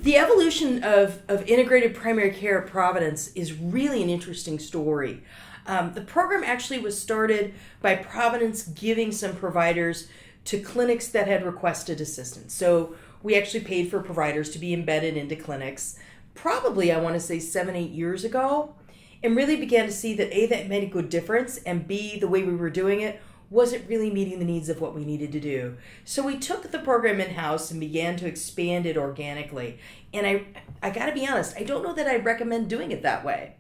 The evolution of integrated primary care at Providence is really an interesting story. The program actually was started by Providence giving some providers to clinics that had requested assistance. So we actually paid for providers to be embedded into clinics, probably, I want to say 7-8 years ago, and really began to see that A, that made a good difference, and B, the way we were doing it wasn't really meeting the needs of what we needed to do. So we took the program in-house and began to expand it organically. And I got to be honest, I don't know that I'd recommend doing it that way.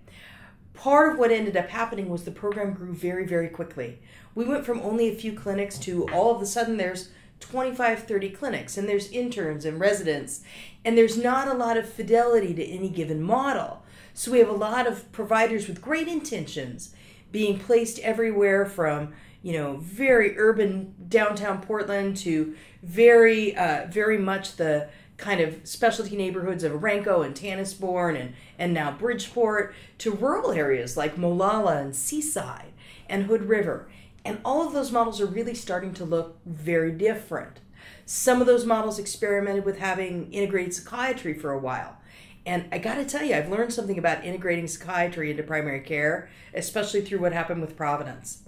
Part of what ended up happening was the program grew very, very quickly. We went from only a few clinics to all of a sudden there's 25, 30 clinics, and there's interns and residents, and there's not a lot of fidelity to any given model. So we have a lot of providers with great intentions being placed everywhere from, very urban downtown Portland to very much the kind of specialty neighborhoods of Orenco and Tannisbourne and now Bridgeport, to rural areas like Molalla and Seaside and Hood River. And all of those models are really starting to look very different. Some of those models experimented with having integrated psychiatry for a while. And I got to tell you, I've learned something about integrating psychiatry into primary care, especially through what happened with Providence.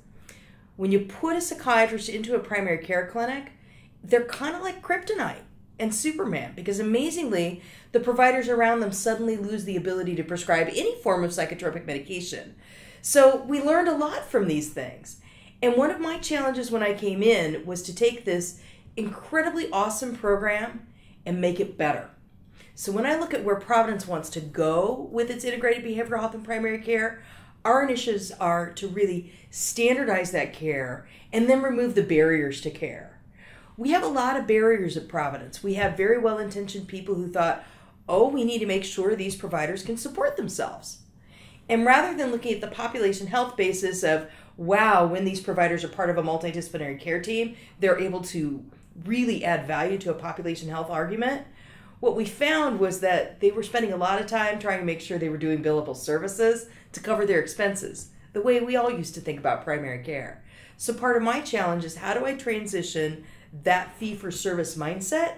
When you put a psychiatrist into a primary care clinic, they're kind of like kryptonite and Superman, because amazingly, the providers around them suddenly lose the ability to prescribe any form of psychotropic medication. So we learned a lot from these things. And one of my challenges when I came in was to take this incredibly awesome program and make it better. So when I look at where Providence wants to go with its integrated behavioral health and primary care, our initiatives are to really standardize that care and then remove the barriers to care. We have a lot of barriers at Providence. We have very well-intentioned people who thought, we need to make sure these providers can support themselves. And rather than looking at the population health basis of, wow, when these providers are part of a multidisciplinary care team, they're able to really add value to a population health argument, what we found was that they were spending a lot of time trying to make sure they were doing billable services to cover their expenses, the way we all used to think about primary care. So part of my challenge is, how do I transition that fee-for-service mindset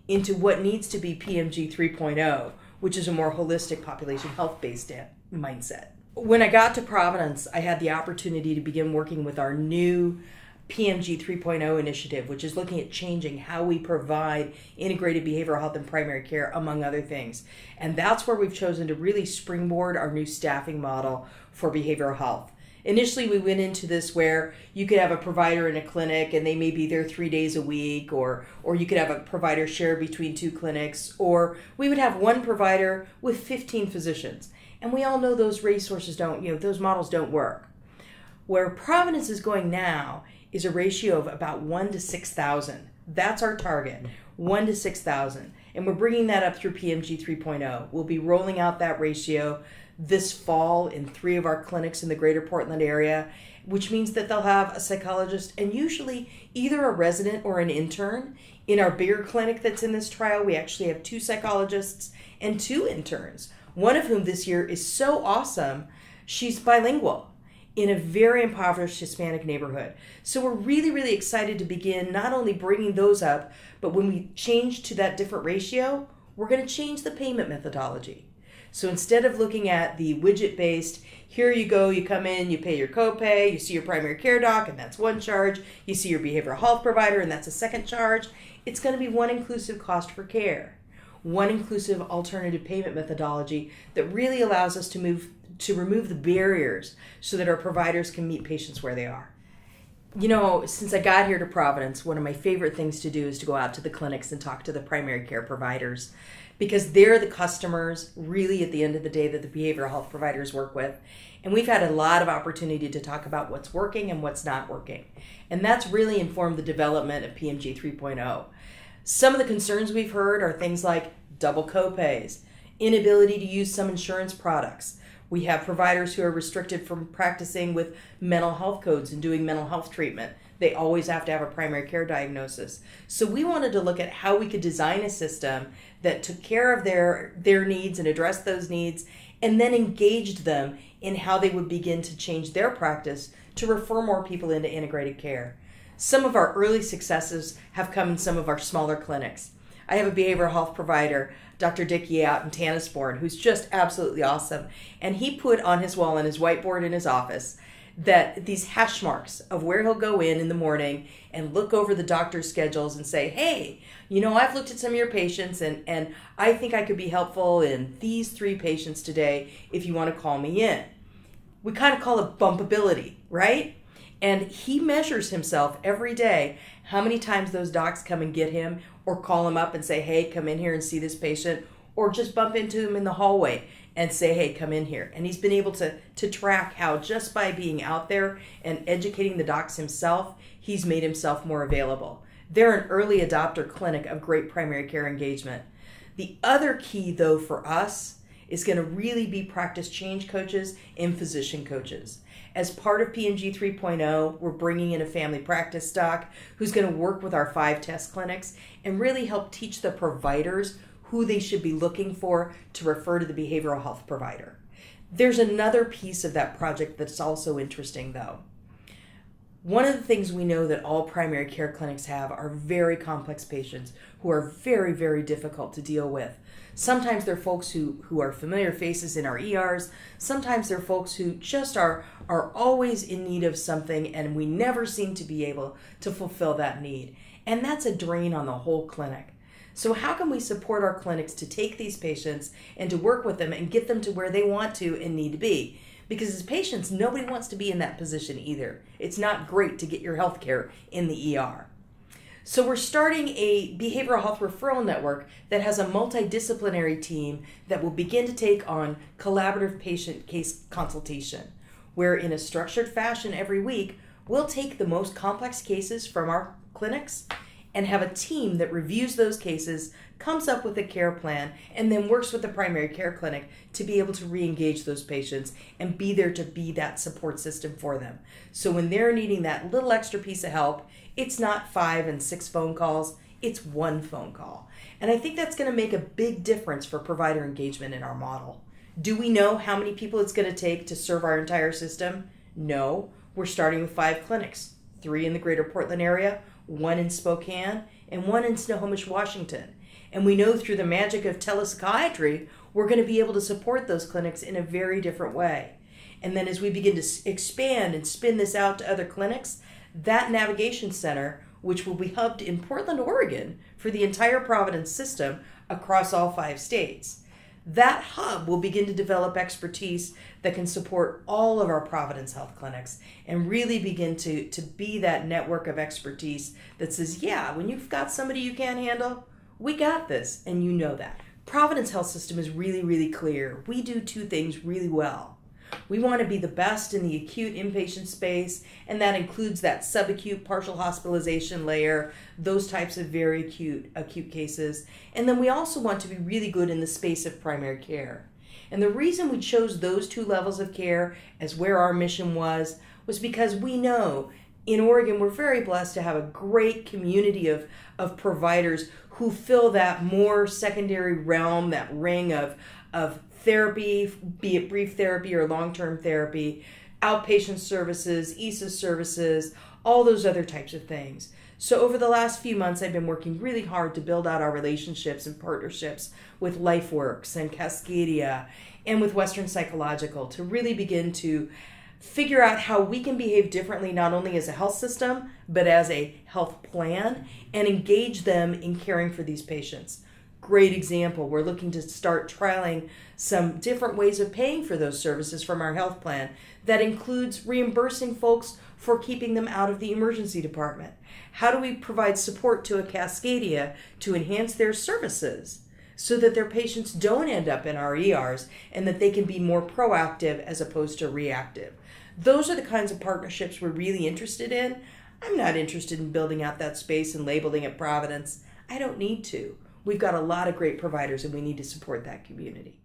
into what needs to be PMG 3.0, which is a more holistic population health-based mindset. When I got to Providence, I had the opportunity to begin working with our new PMG 3.0 initiative, which is looking at changing how we provide integrated behavioral health and primary care, among other things. And that's where we've chosen to really springboard our new staffing model for behavioral health. Initially, we went into this where you could have a provider in a clinic and they may be there 3 days a week, or you could have a provider shared between 2 clinics, or we would have one provider with 15 physicians. And we all know those resources those models don't work. Where Providence is going now is a ratio of about 1 to 6,000. That's our target, 1 to 6,000. And we're bringing that up through PMG 3.0. We'll be rolling out that ratio this fall in 3 of our clinics in the greater Portland area, which means that they'll have a psychologist and usually either a resident or an intern. In our bigger clinic that's in this trial, we actually have 2 psychologists and 2 interns, one of whom this year is so awesome, she's bilingual in a very impoverished Hispanic neighborhood. So we're really, really excited to begin not only bringing those up, but when we change to that different ratio, we're going to change the payment methodology. So instead of looking at the widget-based, here you go, you come in, you pay your copay, you see your primary care doc, and that's one charge. You see your behavioral health provider, and that's a second charge. It's going to be one inclusive cost for care, one inclusive alternative payment methodology that really allows us to remove the barriers so that our providers can meet patients where they are. Since I got here to Providence, one of my favorite things to do is to go out to the clinics and talk to the primary care providers, because they're the customers really at the end of the day that the behavioral health providers work with. And we've had a lot of opportunity to talk about what's working and what's not working. And that's really informed the development of PMG 3.0. Some of the concerns we've heard are things like double copays, inability to use some insurance products. We have providers who are restricted from practicing with mental health codes and doing mental health treatment. They always have to have a primary care diagnosis. So we wanted to look at how we could design a system that took care of their needs and addressed those needs, and then engaged them in how they would begin to change their practice to refer more people into integrated care. Some of our early successes have come in some of our smaller clinics. I have a behavioral health provider, Dr. Dick Yee out in Tannisbourne, who's just absolutely awesome. And he put on his wall on his whiteboard in his office that these hash marks of where he'll go in the morning and look over the doctor's schedules and say, hey, I've looked at some of your patients and I think I could be helpful in these 3 patients today if you want to call me in. We kind of call it bumpability, right? And he measures himself every day how many times those docs come and get him or call him up and say, hey, come in here and see this patient, or just bump into him in the hallway and say, hey, come in here. And he's been able to track how just by being out there and educating the docs himself, he's made himself more available. They're an early adopter clinic of great primary care engagement. The other key, though, for us is going to really be practice change coaches and physician coaches. As part of PMG 3.0, we're bringing in a family practice doc who's going to work with our 5 test clinics and really help teach the providers who they should be looking for to refer to the behavioral health provider. There's another piece of that project that's also interesting, though. One of the things we know that all primary care clinics have are very complex patients who are very, very difficult to deal with. Sometimes they're folks who are familiar faces in our ERs. Sometimes they're folks who just are always in need of something, and we never seem to be able to fulfill that need. And that's a drain on the whole clinic. So how can we support our clinics to take these patients and to work with them and get them to where they want to and need to be? Because as patients, nobody wants to be in that position either. It's not great to get your health care in the ER. So we're starting a behavioral health referral network that has a multidisciplinary team that will begin to take on collaborative patient case consultation, where in a structured fashion every week, we'll take the most complex cases from our clinics and have a team that reviews those cases, comes up with a care plan, and then works with the primary care clinic to be able to re-engage those patients and be there to be that support system for them. So when they're needing that little extra piece of help, it's not 5 and 6 phone calls, it's 1 phone call. And I think that's going to make a big difference for provider engagement in our model. Do we know how many people it's going to take to serve our entire system? No. We're starting with 5 clinics, 3 in the greater Portland area, 1 in Spokane, and 1 in Snohomish, Washington. And we know through the magic of telepsychiatry, we're going to be able to support those clinics in a very different way. And then as we begin to expand and spin this out to other clinics, that navigation center, which will be hubbed in Portland, Oregon, for the entire Providence system across all 5 states, that hub will begin to develop expertise that can support all of our Providence Health clinics and really begin to be that network of expertise that says, yeah, when you've got somebody you can't handle, we got this, and you know that. Providence Health System is really, really clear. We do 2 things really well. We want to be the best in the acute inpatient space, and that includes that subacute partial hospitalization layer, those types of very acute cases. And then we also want to be really good in the space of primary care. And the reason we chose those 2 levels of care as where our mission was because we know in Oregon we're very blessed to have a great community of providers who fill that more secondary realm, that ring of therapy, be it brief therapy or long-term therapy, outpatient services, ESA services, all those other types of things. So over the last few months, I've been working really hard to build out our relationships and partnerships with LifeWorks and Cascadia and with Western Psychological to really begin to figure out how we can behave differently, not only as a health system, but as a health plan, and engage them in caring for these patients. Great example, we're looking to start trialing some different ways of paying for those services from our health plan that includes reimbursing folks for keeping them out of the emergency department. How do we provide support to a Cascadia to enhance their services so that their patients don't end up in our ERs and that they can be more proactive as opposed to reactive? Those are the kinds of partnerships we're really interested in. I'm not interested in building out that space and labeling it Providence. I don't need to. We've got a lot of great providers and we need to support that community.